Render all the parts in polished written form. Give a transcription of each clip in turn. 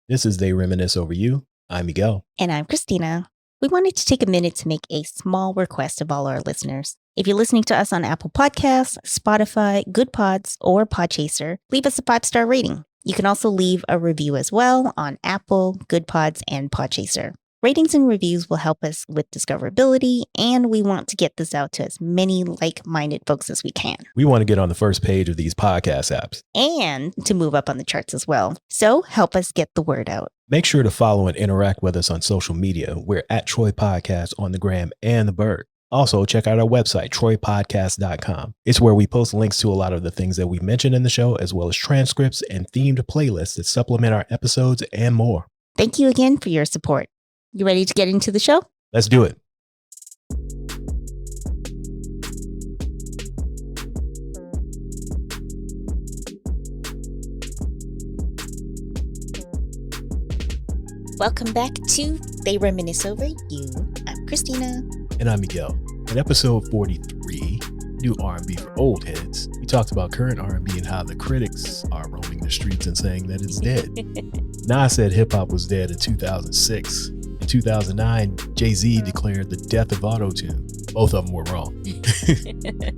This is They Reminisce Over You. I'm Miguel. And I'm Christina. We wanted to take a minute to make a small request of all our listeners. If you're listening to us on Apple Podcasts, Spotify, Good Pods, or Podchaser, leave us a 5-star rating. You can also leave a review as well on Apple, Good Pods, and Podchaser. Ratings and reviews will help us with discoverability, and we want to get this out to as many like-minded folks as we can. We want to get on the first page of these podcast apps. And to move up on the charts as well. So help us get the word out. Make sure to follow and interact with us on social media. We're at Troy Podcast on the gram and the Berg. Also, check out our website, troypodcast.com. It's where we post links to a lot of the things that we mentioned in the show, as well as transcripts and themed playlists that supplement our episodes and more. Thank you again for your support. You ready to get into the show? Let's do it. Welcome back to They Reminisce Over You. I'm Christina. And I'm Miguel. In episode 43, new R&B for Old Heads, we talked about current R&B and how the critics are roaming the streets and saying that it's dead. Nas said hip-hop was dead in 2006. In 2009, Jay-Z declared the death of auto-tune. Both of them were wrong.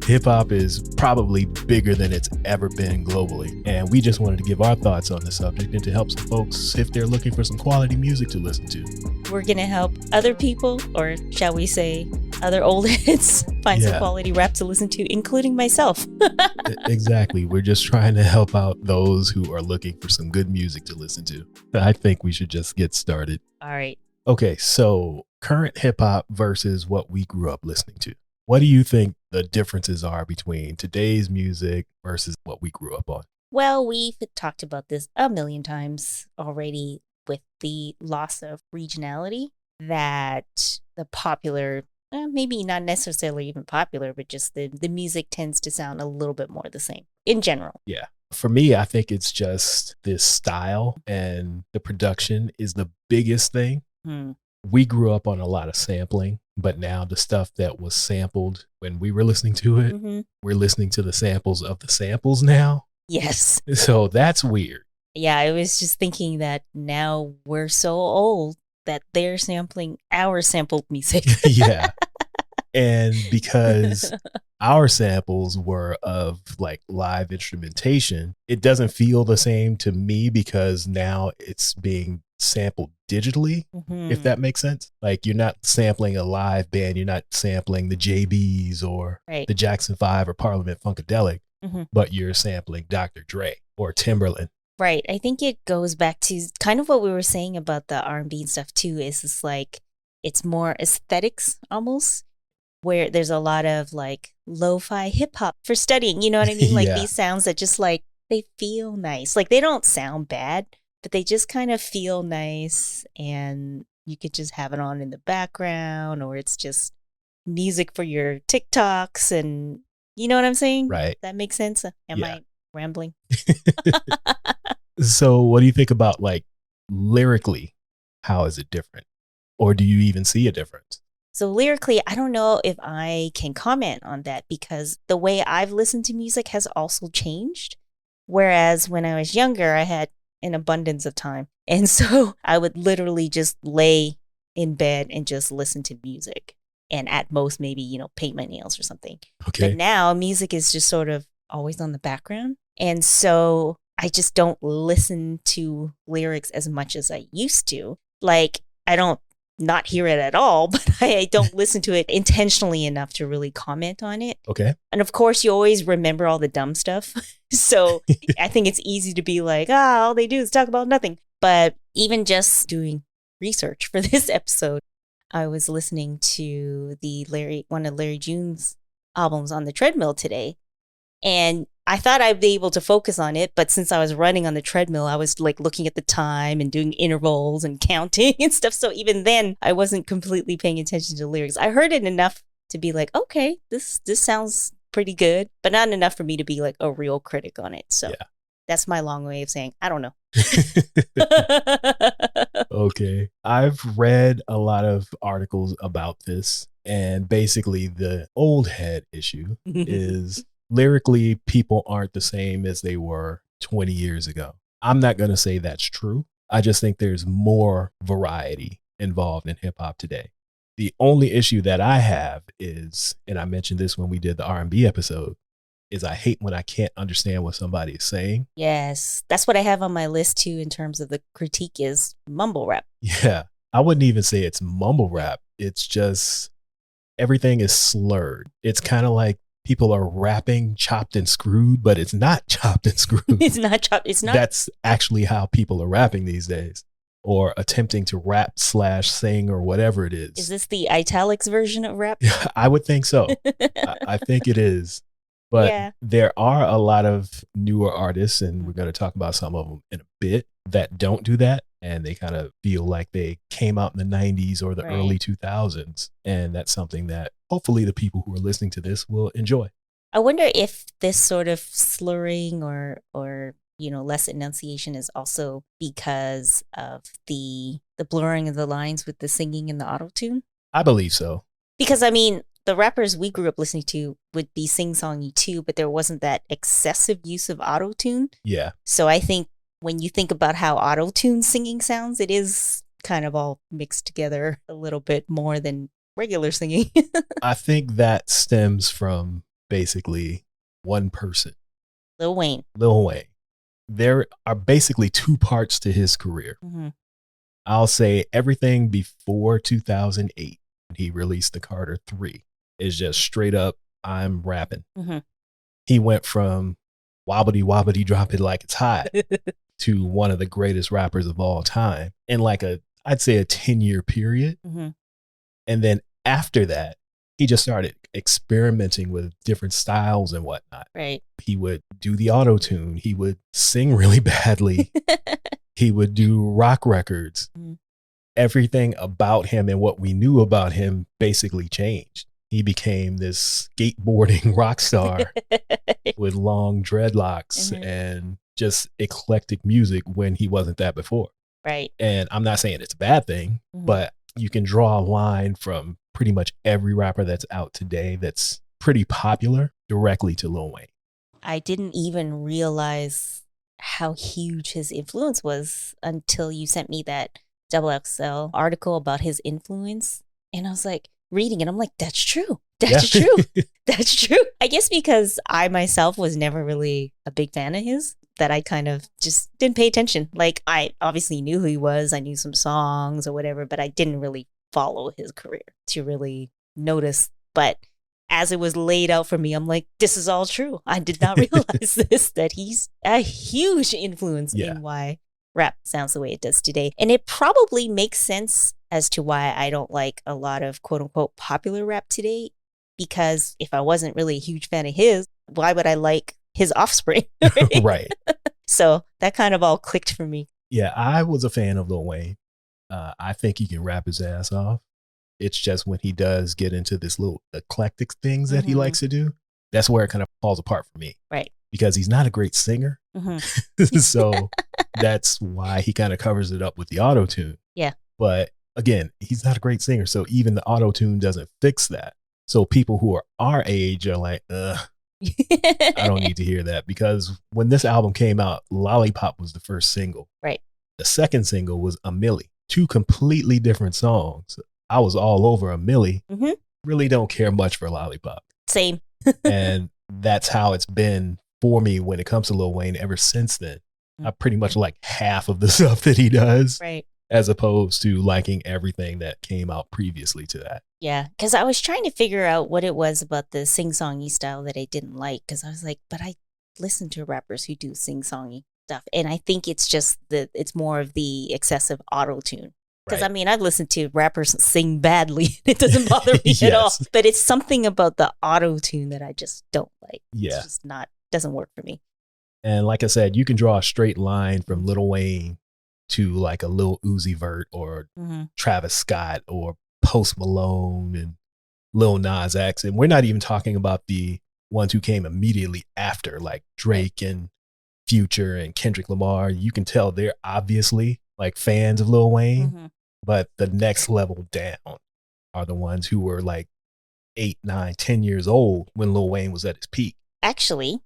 Hip-hop is probably bigger than it's ever been globally. And we just wanted to give our thoughts on the subject and to help some folks if they're looking for some quality music to listen to. We're going to help other people, or shall we say other old heads, find some quality rap to listen to, including myself. Exactly. We're just trying to help out those who are looking for some good music to listen to. I think we should just get started. All right. Okay, so current hip hop versus what we grew up listening to. What do you think the differences are between today's music versus what we grew up on? Well, we've talked about this a million times already with the loss of regionality, that the popular, maybe not necessarily even popular, but just the music tends to sound a little bit more the same in general. Yeah. For me, I think it's just this style and the production is the biggest thing. We grew up on a lot of sampling, but now the stuff that was sampled when we were listening to it, we're listening to the samples of the samples now. Yes. So that's weird. Yeah, I was just thinking that now we're so old that they're sampling our sampled music. Yeah. And because our samples were of like live instrumentation, it doesn't feel the same to me because now it's being sampled digitally, if that makes sense. Like you're not sampling a live band, you're not sampling the JBs or the Jackson 5 or Parliament Funkadelic, but you're sampling Dr. Dre or Timberland. Right. I think it goes back to kind of what we were saying about the R&B and stuff too, is it's like it's more aesthetics almost, where there's a lot of like lo-fi hip hop for studying, you know what I mean? Like these sounds that just like they feel nice. Like they don't sound bad, but they just kind of feel nice, and you could just have it on in the background, or it's just music for your TikToks, and you know what I'm saying? Right. That makes sense? Am I rambling? So what do you think about like lyrically? How is it different? Or do you even see a difference? So lyrically, I don't know if I can comment on that because the way I've listened to music has also changed. Whereas when I was younger, I had an abundance of time. And so I would literally just lay in bed and just listen to music. And at most, maybe, paint my nails or something. Okay. But now music is just sort of always on the background. And so I just don't listen to lyrics as much as I used to. Like, I don't not hear it at all, but I don't listen to it intentionally enough to really comment on it. Okay. And of course, you always remember all the dumb stuff. So I think it's easy to be like, all they do is talk about nothing. But even just doing research for this episode, I was listening to one of Larry June's albums on the treadmill today. And I thought I'd be able to focus on it, but since I was running on the treadmill, I was like looking at the time and doing intervals and counting and stuff. So even then, I wasn't completely paying attention to the lyrics. I heard it enough to be like, okay, this sounds pretty good, but not enough for me to be like a real critic on it. So that's my long way of saying, I don't know. Okay. I've read a lot of articles about this, and basically the old head issue is lyrically, people aren't the same as they were 20 years ago. I'm not going to say that's true. I just think there's more variety involved in hip hop today. The only issue that I have is, and I mentioned this when we did the R&B episode, is I hate when I can't understand what somebody is saying. Yes, that's what I have on my list too in terms of the critique is mumble rap. Yeah, I wouldn't even say it's mumble rap. It's just everything is slurred. It's kind of like people are rapping chopped and screwed, but it's not chopped and screwed. It's not chopped. It's not. That's actually how people are rapping these days, or attempting to rap / sing or whatever it is. Is this the italics version of rap? I would think so. I think it is. But Yeah. there are a lot of newer artists, and we're going to talk about some of them in a bit, that don't do that. And they kind of feel like they came out in the 90s or the Right. early 2000s. And that's something that hopefully the people who are listening to this will enjoy. I wonder if this sort of slurring or less enunciation is also because of the blurring of the lines with the singing and the auto-tune. I believe so. Because I mean, the rappers we grew up listening to would be sing-songy too, but there wasn't that excessive use of auto-tune. Yeah. So I think when you think about how auto-tune singing sounds, it is kind of all mixed together a little bit more than regular singing. I think that stems from basically one person, Lil Wayne. Lil Wayne. There are basically two parts to his career. Mm-hmm. I'll say everything before 2008, when he released the Carter 3, is just straight up, I'm rapping. Mm-hmm. He went from wobbity wobbity drop it like it's hot to one of the greatest rappers of all time in like I'd say a 10-year period. Mm-hmm. And then after that, he just started experimenting with different styles and whatnot. Right. He would do the auto tune. He would sing really badly. He would do rock records. Mm. Everything about him and what we knew about him basically changed. He became this skateboarding rock star with long dreadlocks Mhm. and just eclectic music when he wasn't that before. Right. And I'm not saying it's a bad thing, Mhm. but you can draw a line from pretty much every rapper that's out today that's pretty popular directly to Lil Wayne. I didn't even realize how huge his influence was until you sent me that XXL article about his influence. And I was like, reading it, I'm like, that's true. That's Yeah. true. That's true. I guess because I myself was never really a big fan of his, that I kind of just didn't pay attention. Like, I obviously knew who he was. I knew some songs or whatever, but I didn't really follow his career to really notice. But as it was laid out for me, I'm like, this is all true. I did not realize this, that he's a huge influence Yeah. in why rap sounds the way it does today. And it probably makes sense as to why I don't like a lot of quote unquote popular rap today. Because if I wasn't really a huge fan of his, why would I like his offspring? Right. So that kind of all clicked for me. Yeah, I was a fan of Lil Wayne. I think he can rap his ass off. It's just when he does get into this little eclectic things that he Mhm. likes to do, that's where it kind of falls apart for me. Right. Because he's not a great singer. Mhm. So that's why he kind of covers it up with the auto tune. Yeah. But again, he's not a great singer. So even the auto tune doesn't fix that. So people who are our age are like, ugh, I don't need to hear that. Because when this album came out, Lollipop was the first single. Right. The second single was A Milli. Two completely different songs. I was all over A Milli. Mhm. Really don't care much for Lollipop. Same. And that's how it's been for me when it comes to Lil Wayne ever since then. I pretty much like half of the stuff that he does, Right. as opposed to liking everything that came out previously to that. Yeah. Because I was trying to figure out what it was about the sing-songy style that I didn't like. Because I was like, but I listen to rappers who do sing-songy stuff. And I think it's just it's more of the excessive auto-tune. Because Right. I mean, I've listened to rappers sing badly. It doesn't bother me at all. Yes. But it's something about the auto-tune that I just don't like. Yeah. It's just doesn't work for me. And like I said, you can draw a straight line from Lil Wayne to like a Lil Uzi Vert or Mm-hmm. Travis Scott or Post Malone and Lil Nas X. And we're not even talking about the ones who came immediately after, like Drake and Future and Kendrick Lamar. You can tell they're obviously like fans of Lil Wayne, Mm-hmm. but the next level down are the ones who were like 8, 9, 10 years old when Lil Wayne was at his peak. Actually,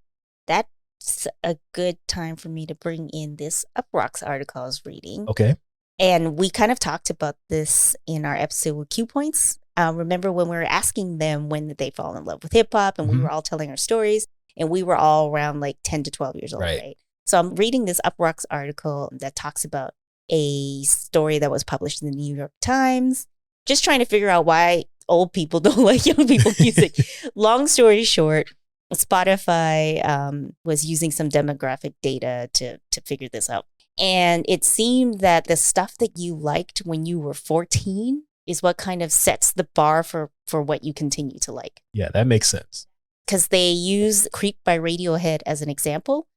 that it's a good time for me to bring in this UpRocks article I was reading. Okay. And we kind of talked about this in our episode with Cue Points. Remember when we were asking them when did they fall in love with hip hop, and we were all telling our stories, and we were all around like 10 to 12 years old, right? So I'm reading this UpRocks article that talks about a story that was published in the New York Times, just trying to figure out why old people don't like young people music. Long story short, Spotify was using some demographic data to figure this out. And it seemed that the stuff that you liked when you were 14 is what kind of sets the bar for what you continue to like. Yeah, that makes sense. Because they use Creep by Radiohead as an example.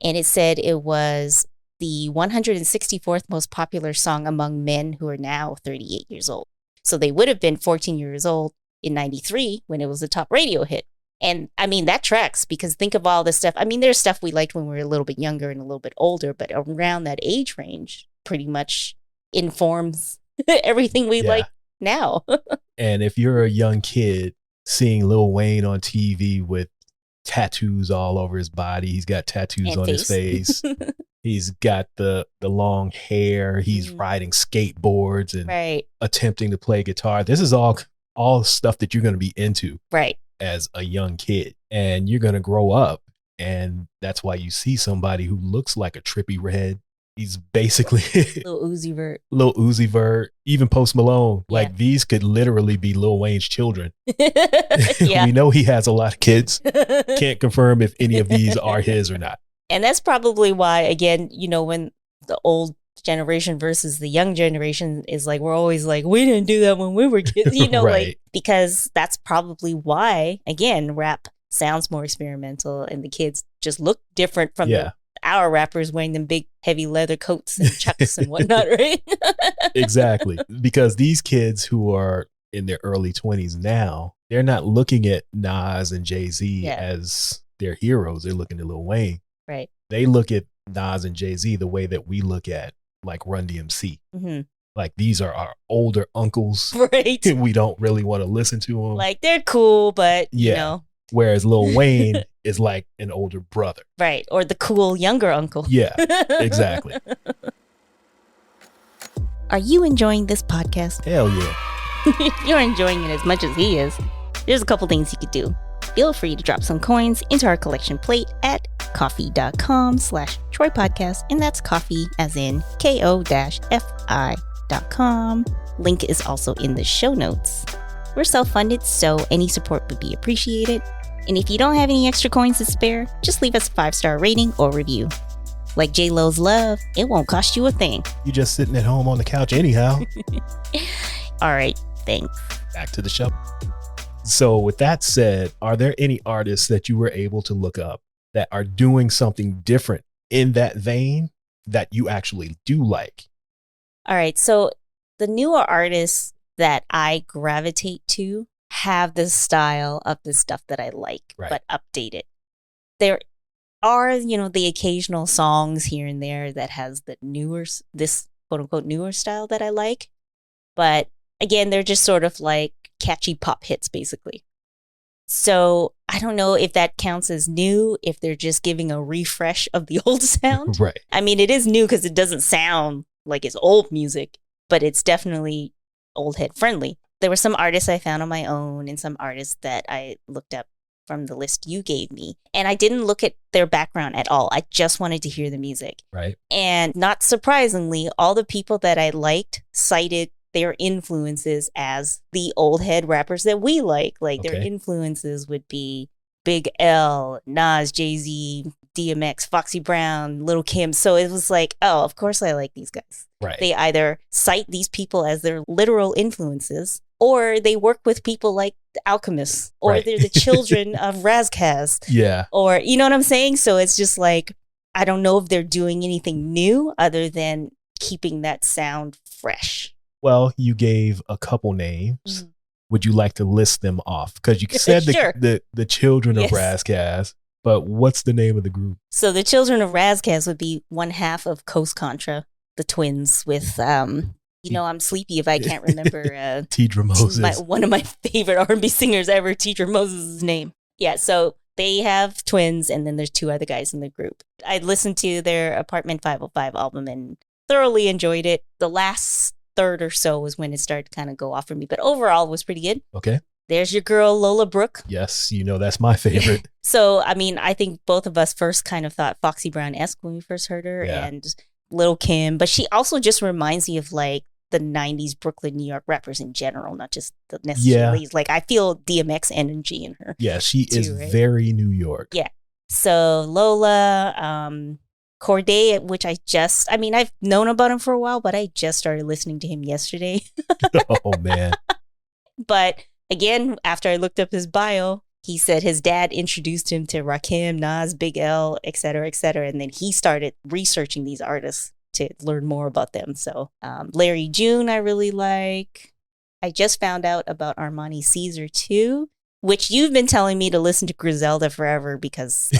And it said it was the 164th most popular song among men who are now 38 years old. So they would have been 14 years old in 93 when it was the top radio hit. And I mean, that tracks, because think of all the stuff. I mean, there's stuff we liked when we were a little bit younger and a little bit older, but around that age range pretty much informs everything we like now. And if you're a young kid seeing Lil Wayne on TV with tattoos all over his body, he's got tattoos on his face. He's got the long hair. He's riding skateboards and attempting to play guitar. This is all stuff that you're going to be into. Right. As a young kid, and you're going to grow up, and that's why you see somebody who looks like a Trippie Redd. He's basically Lil Uzi Vert, even Post Malone. Yeah. Like, these could literally be Lil Wayne's children. We know he has a lot of kids. Can't confirm if any of these are his or not. And that's probably why, again, when the old generation versus the young generation is like, we're always like, we didn't do that when we were kids, like, because that's probably why, again, rap sounds more experimental and the kids just look different from our rappers wearing them big heavy leather coats and chucks and whatnot, right? Exactly. Because these kids who are in their early 20s now, they're not looking at Nas and Jay-Z as their heroes. They're looking at Lil Wayne. Right. They look at Nas and Jay-Z the way that we look at like Run DMC. Like, these are our older uncles. Right. We don't really want to listen to them. Like, they're cool, but Whereas Lil Wayne is like an older brother. Right. Or the cool younger uncle. Yeah, exactly. Are you enjoying this podcast? Hell yeah. If you're enjoying it as much as he is, there's a couple things you could do. Feel free to drop some coins into our collection plate at coffee.com/Troy Podcast, and that's coffee as in KO-FI.com. Link is also in the show notes. We're self-funded, so any support would be appreciated. And if you don't have any extra coins to spare, just leave us a 5-star rating or review. Like J-Lo's Love, it won't cost you a thing. You're just sitting at home on the couch anyhow. All right, thanks. Back to the show. So with that said, are there any artists that you were able to look up that are doing something different in that vein that you actually do like? All right. So the newer artists that I gravitate to have the style of the stuff that I like, but updated. There are, the occasional songs here and there that has this quote unquote newer style that I like. But again, they're just sort of like catchy pop hits, basically. So I don't know if that counts as new, if they're just giving a refresh of the old sound. Right. I mean, it is new because it doesn't sound like it's old music, but it's definitely old head friendly. There were some artists I found on my own and some artists that I looked up from the list you gave me. And I didn't look at their background at all. I just wanted to hear the music. Right. And not surprisingly, all the people that I liked cited their influences as the old head rappers that we like. Like their influences would be Big L, Nas, Jay-Z, DMX, Foxy Brown, Lil' Kim. So it was like, oh, of course I like these guys. Right. They either cite these people as their literal influences, or they work with people like the Alchemists, or they're the children of Razkaz. Yeah. Or, you know what I'm saying? So it's just like, I don't know if they're doing anything new other than keeping that sound fresh. Well, you gave a couple names. Mm-hmm. Would you like to list them off? Because you said the children of Razkaz, but what's the name of the group? So the children of Razkaz would be one half of Coast Contra, the twins with, I'm sleepy if I can't remember. Tidra Moses. One of my favorite R&B singers ever, Tidra Moses' name. Yeah, so They have twins, and then there's 2 other guys in the group. I listened to their Apartment 505 album and thoroughly enjoyed it. The last third or so was when it started to kind of go off for me, but overall it was pretty good. Okay. There's your girl, Lola Brooke. Yes, that's my favorite. So, I mean, I think both of us first kind of thought Foxy Brown-esque when we first heard her, and Lil' Kim, but she also just reminds me of like the 90s Brooklyn, New York rappers in general, not just the necessarily. Like, I feel DMX energy in her. Yeah, she is very New York. Yeah. So Lola, Corday, which I've known about him for a while, but I just started listening to him yesterday. Oh, man. But again, after I looked up his bio, he said his dad introduced him to Rakim, Nas, Big L, et cetera, and then he started researching these artists to learn more about them. So Larry June, I really like. I just found out about Armani Caesar too, which you've been telling me to listen to Griselda forever because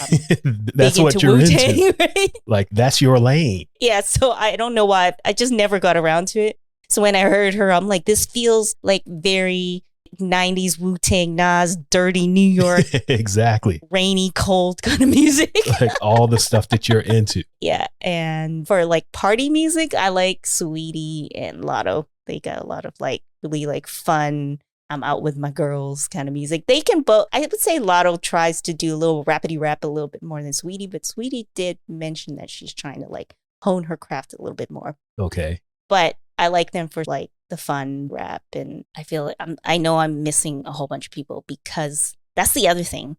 that's what you're Wu-Tang, into. Right? Like, that's your lane. Yeah, so I don't know why. I just never got around to it. So when I heard her, I'm like, this feels like very 90s Wu-Tang, Nas, dirty New York. Exactly. Rainy, cold kind of music. Like all the stuff that you're into. Yeah. And for like party music, I like Saweetie and Lotto. They got a lot of like really like fun, I'm out with my girls kind of music. They can both. I would say Lotto tries to do a little rapidy rap a little bit more than Saweetie, but Saweetie did mention that she's trying to like hone her craft a little bit more. Okay. But I like them for like the fun rap, and I feel like I know I'm missing a whole bunch of people because that's the other thing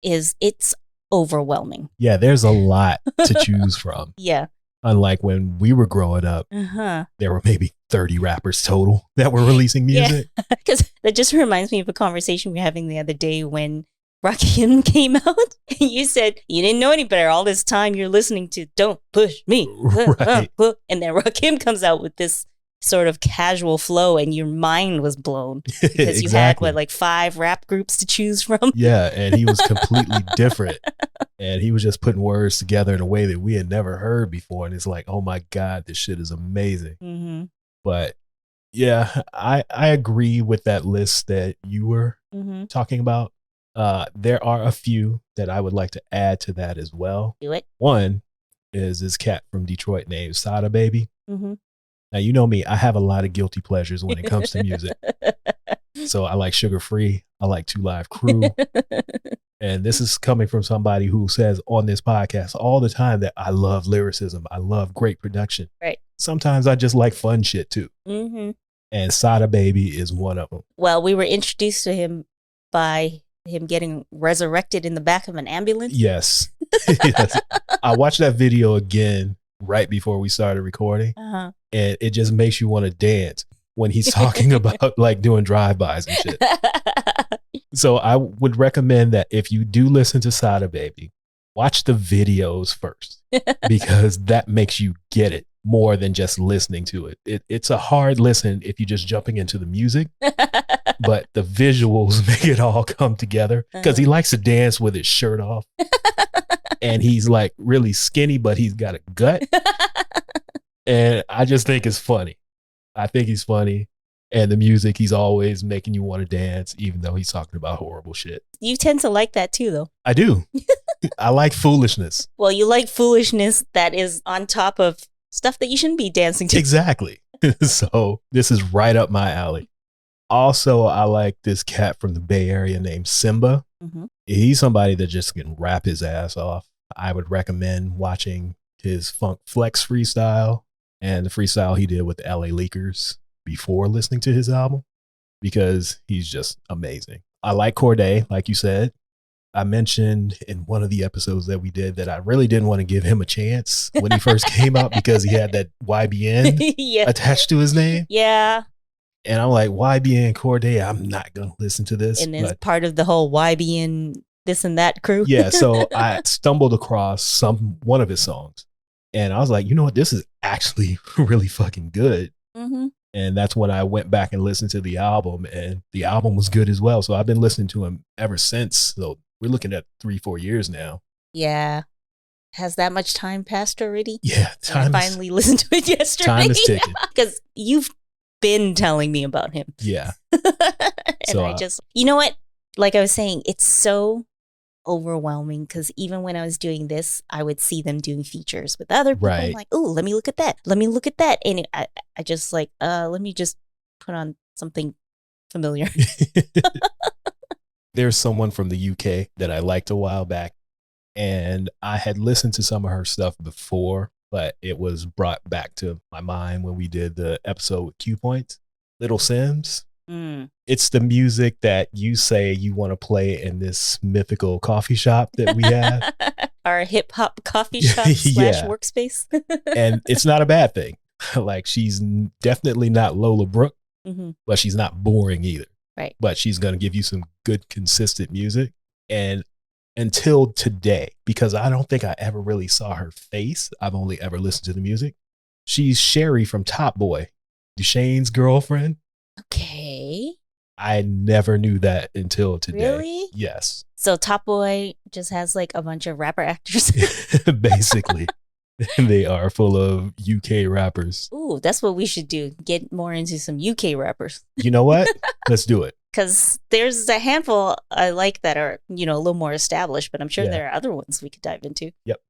is it's overwhelming. Yeah, there's a lot to choose from. Yeah. Unlike when we were growing up, there were maybe 30 rappers total that were releasing music. Because that just reminds me of a conversation we were having the other day when Rakim came out. You said you didn't know any better all this time. You're listening to Don't Push Me. Right. And then Rakim comes out with this sort of casual flow and your mind was blown because you had like 5 rap groups to choose from. Yeah, and he was completely different. And he was just putting words together in a way that we had never heard before. And it's like, oh my God, this shit is amazing. Mm-hmm. But yeah, I agree with that list that you were talking about. There are a few that I would like to add to that as well. Do it. One is this cat from Detroit named Sada Baby. Mm-hmm. Now, you know me, I have a lot of guilty pleasures when it comes to music. So I like Sugar Free. I like 2 Live Crew. And this is coming from somebody who says on this podcast all the time that I love lyricism. I love great production. Right. Sometimes I just like fun shit too. Mm-hmm. And Sada Baby is one of them. Well, we were introduced to him by him getting resurrected in the back of an ambulance. Yes. Yes. I watched that video again right before we started recording. And it just makes you want to dance when he's talking about like doing drive-bys and shit. So I would recommend that if you do listen to Sada Baby, watch the videos first because that makes you get it more than just listening to it. It's a hard listen if you're just jumping into the music, but the visuals make it all come together because he likes to dance with his shirt off. And he's like really skinny, but he's got a gut. And I just think it's funny. I think he's funny. And the music, he's always making you want to dance, even though he's talking about horrible shit. You tend to like that too, though. I do. I like foolishness. Well, you like foolishness that is on top of stuff that you shouldn't be dancing to. Exactly. So this is right up my alley. Also, I like this cat from the Bay Area named Simba. Mm-hmm. He's somebody that just can rap his ass off. I would recommend watching his Funk Flex freestyle and the freestyle he did with the LA Leakers before listening to his album because he's just amazing. I like Corday, like you said. I mentioned in one of the episodes that we did that I really didn't want to give him a chance when he first came out because he had that YBN attached to his name. Yeah. And I'm like, YBN Corday, I'm not going to listen to this. And it's part of the whole YBN this and that crew. Yeah. So I stumbled across one of his songs and I was like, you know what? This is actually really fucking good. Mm-hmm. And that's when I went back and listened to the album and the album was good as well. So I've been listening to him ever since. So we're looking at 3-4 years now. Yeah. Has that much time passed already? Yeah. I finally listened to it yesterday. Time is ticking. Because you've been telling me about him. Yeah. And so, I just, you know what? Like I was saying, it's so overwhelming because even when I was doing this, I would see them doing features with other people. I'm Right. like, oh, let me look at that. Let me look at that. And I just like, let me just put on something familiar. There's someone from the UK that I liked a while back, and I had listened to some of her stuff before, but it was brought back to my mind when we did the episode with Q Points. Little Sims. It's the music that you say you want to play in this mythical coffee shop that we have. Our hip hop coffee shop / workspace. And it's not a bad thing. Like, she's definitely not Lola Brooke, but she's not boring either. Right. But she's going to give you some good, consistent music. And until today, because I don't think I ever really saw her face, I've only ever listened to the music. She's Sherry from Top Boy, Dushane's girlfriend. Okay. I never knew that until today. Really? Yes. So Top Boy just has like a bunch of rapper actors. Basically. They are full of UK rappers. Ooh, that's what we should do. Get more into some UK rappers. You know what? Let's do it. Because there's a handful I like that are, a little more established, but I'm sure there are other ones we could dive into. Yep.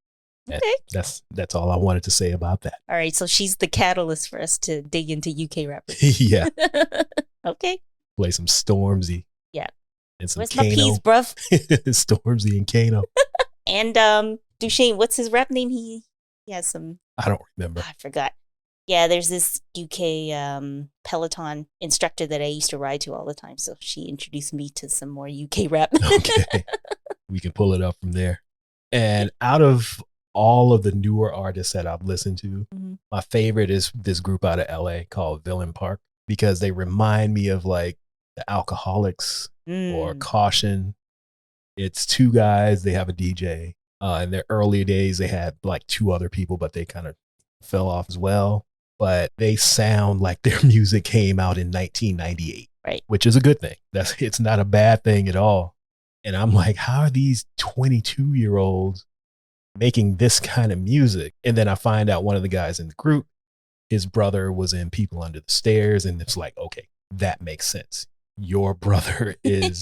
Okay. That's all I wanted to say about that. All right. So she's the catalyst for us to dig into UK rappers. Yeah. Okay. Play some Stormzy. Yeah. And some Where's Kano. my peas, bruv? Stormzy and Kano. And Dushane, what's his rap name? He has some. I don't remember. I forgot. Yeah, there's this UK Peloton instructor that I used to ride to all the time. So she introduced me to some more UK rap. Okay. We can pull it up from there. And out of all of the newer artists that I've listened to, my favorite is this group out of LA called Villain Park, because they remind me of like the Alcoholics or Caution. It's two guys, they have a DJ. In their early days, they had like two other people, but they kind of fell off as well. But they sound like their music came out in 1998, right? Which is a good thing. It's not a bad thing at all. And I'm like, how are these 22-year-olds making this kind of music? And then I find out one of the guys in the group, his brother was in People Under the Stairs. And it's like, okay, that makes sense. Your brother is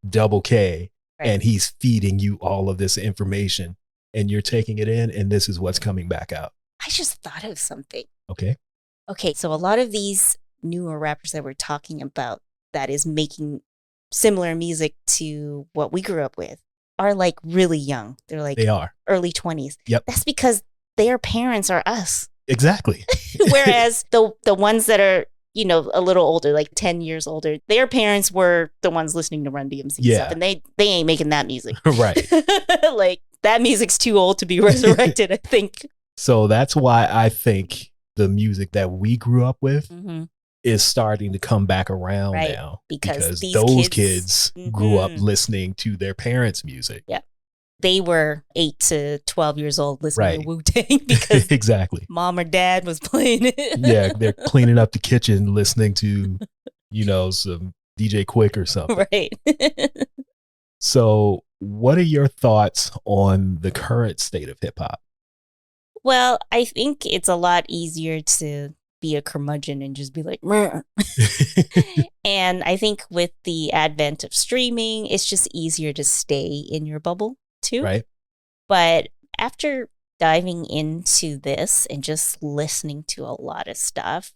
Double K, right, and he's feeding you all of this information and you're taking it in, and this is what's coming back out. I just thought of something. Okay. So a lot of these newer rappers that we're talking about that is making similar music to what we grew up with are like really young. They are early 20s. Yep. That's because their parents are us. Exactly. Whereas the ones that are, a little older, like 10 years older, their parents were the ones listening to Run DMC stuff, and they ain't making that music. Right. Like, that music's too old to be resurrected, I think. So that's why I think the music that we grew up with is starting to come back around now. Because those kids grew up listening to their parents' music. Yeah. They were 8 to 12 years old listening to Wu-Tang because exactly, mom or dad was playing it. Yeah, they're cleaning up the kitchen listening to, some DJ Quick or something. Right. So what are your thoughts on the current state of hip hop? Well, I think it's a lot easier to be a curmudgeon and just be like, and I think with the advent of streaming, it's just easier to stay in your bubble too. Right. But after diving into this and just listening to a lot of stuff,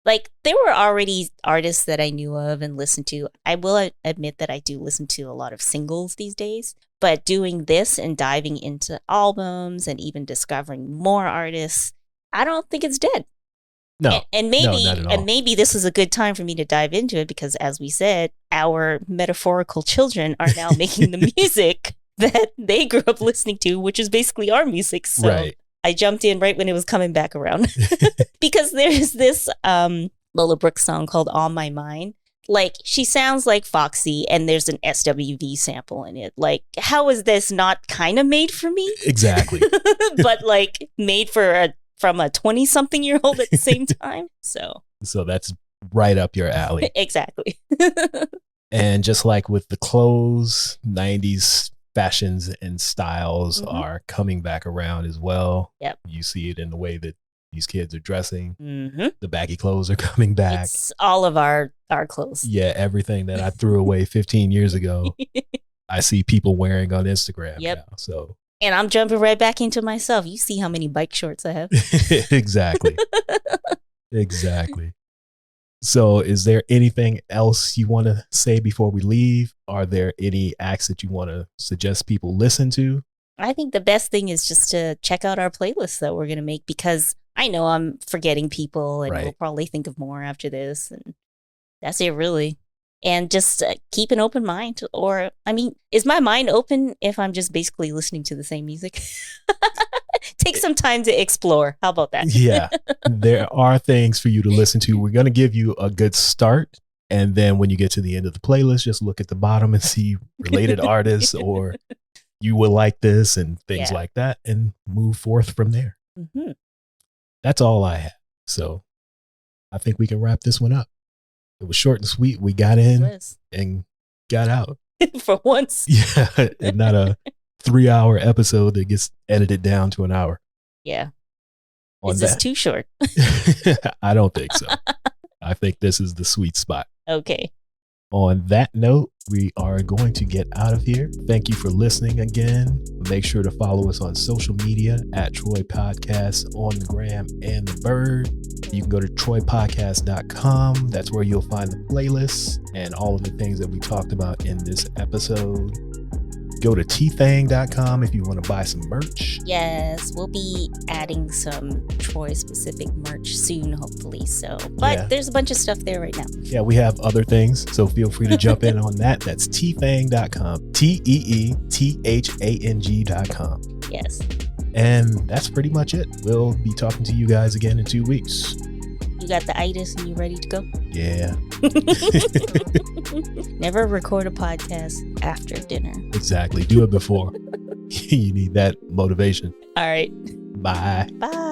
like, there were already artists that I knew of and listened to. I will admit that I do listen to a lot of singles these days, but doing this and diving into albums and even discovering more artists, I don't think it's dead. No. And maybe, no, not at all. And maybe this is a good time for me to dive into it because, as we said, our metaphorical children are now making the music that they grew up listening to, which is basically our music. So I jumped in right when it was coming back around because there's this Lola Brooke song called On My Mind. Like, she sounds like Foxy and there's an SWV sample in it. Like, how is this not kind of made for me? Exactly. But like made from a 20-something-year-old at the same time. So that's right up your alley. Exactly. And just like with the clothes, 90s fashions and styles are coming back around as well. Yep. You see it in the way that these kids are dressing. The baggy clothes are coming back. It's all of our clothes. Yeah, everything that I threw away 15 years ago I see people wearing on Instagram Yep. now. So And I'm jumping right back into myself. You see how many bike shorts I have. exactly. Exactly. So is there anything else you want to say before we leave? Are there any acts that you want to suggest people listen to? I think the best thing is just to check out our playlists that we're going to make, because I know I'm forgetting people and Right. we'll probably think of more after this. And that's it, really. And just keep an open mind. Or, I mean, is my mind open if I'm just basically listening to the same music? Take some time to explore. How about that? Yeah, there are things for you to listen to. We're going to give you a good start. And then when you get to the end of the playlist, just look at the bottom and see related artists or you will like this and things like that, and move forth from there. Mm-hmm. That's all I have. So I think we can wrap this one up. It was short and sweet. We got in and got out. For once. Yeah, and not a 3-hour episode that gets edited down to an hour. Yeah. On Is this too short? I don't think so. I think this is the sweet spot. Okay. On that note, we are going to get out of here. Thank you for listening again. Make sure to follow us on social media at Troy Podcast on the gram and the bird. You can go to troypodcast.com. That's where you'll find the playlists and all of the things that we talked about in this episode. Go to tthang.com if you want to buy some merch. Yes, we'll be adding some Troy specific merch soon, hopefully. So, but there's a bunch of stuff there right now. Yeah, we have other things, so feel free to jump in on that. That's tthang.com, TEETHANG.com. Yes. And that's pretty much it. We'll be talking to you guys again in 2 weeks. You got the itis and you ready to go? Yeah. Never record a podcast after dinner. Exactly. Do it before. You need that motivation. All right. Bye. Bye.